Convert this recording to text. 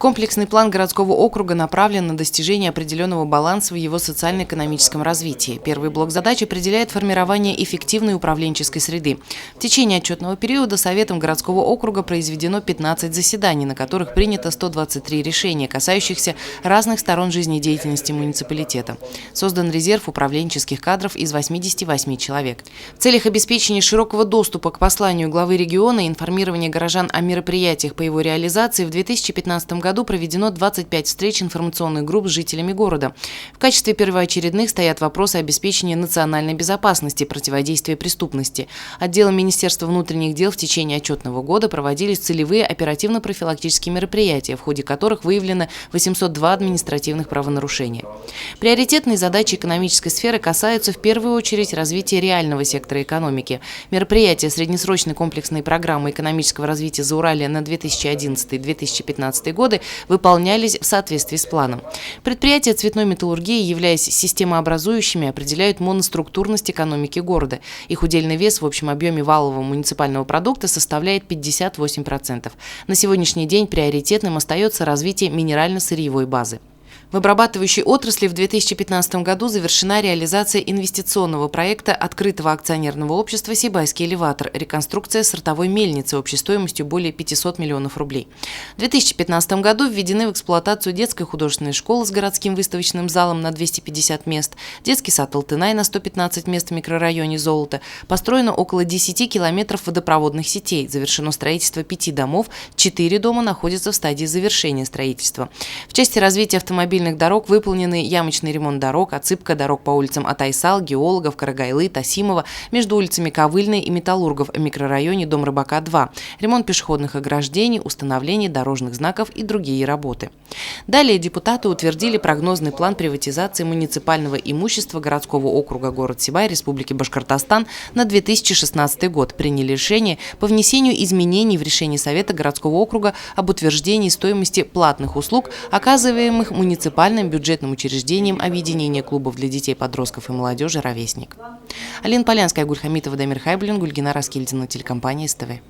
Комплексный план городского округа направлен на достижение определенного баланса в его социально-экономическом развитии. Первый блок задач определяет формирование эффективной управленческой среды. В течение отчетного периода Советом городского округа произведено 15 заседаний, на которых принято 123 решения, касающихся разных сторон жизнедеятельности муниципалитета. Создан резерв управленческих кадров из 88 человек. В целях обеспечения широкого доступа к посланию главы региона и информирования горожан о мероприятиях по его реализации в 2015 году проведено 25 встреч информационных групп с жителями города. В качестве первоочередных стоят вопросы обеспечения национальной безопасности, противодействия преступности. Отделом Министерства внутренних дел в течение отчетного года проводились целевые оперативно-профилактические мероприятия, в ходе которых выявлено 802 административных правонарушения. Приоритетные задачи экономической сферы касаются в первую очередь развития реального сектора экономики. Мероприятия среднесрочной комплексной программы экономического развития Зауралья на 2011-2015 годы выполнялись в соответствии с планом. Предприятия цветной металлургии, являясь системообразующими, определяют моноструктурность экономики города. Их удельный вес в общем объеме валового муниципального продукта составляет 58%. На сегодняшний день приоритетным остается развитие минерально-сырьевой базы. В обрабатывающей отрасли в 2015 году завершена реализация инвестиционного проекта открытого акционерного общества «Сибайский элеватор», реконструкция сортовой мельницы общей стоимостью более 500 миллионов рублей. В 2015 году введены в эксплуатацию детская художественная школа с городским выставочным залом на 250 мест, детский сад «Алтынай» на 115 мест в микрорайоне «Золото». Построено около 10 километров водопроводных сетей, завершено строительство 5 домов, 4 дома находятся в стадии завершения строительства. В части развития автомобильных дорог выполнены ямочный ремонт дорог, отсыпка дорог по улицам Атайсал, Геологов, Карагайлы, Тасимова, между улицами Ковыльной и Металлургов в микрорайоне Дом Рыбака 2, ремонт пешеходных ограждений, установление дорожных знаков и другие работы. Далее депутаты утвердили прогнозный план приватизации муниципального имущества городского округа город Сибай Республики Башкортостан на 2016 год. Приняли решение по внесению изменений в решение Совета городского округа об утверждении стоимости платных услуг, оказываемых муниципальным бюджетным учреждением объединения клубов для детей, подростков и молодежи «Ровесник». Алина Полянская, Гульхамитова, Дамир Хайбулин, Гульгина Раскильдина, телекомпания СТВ.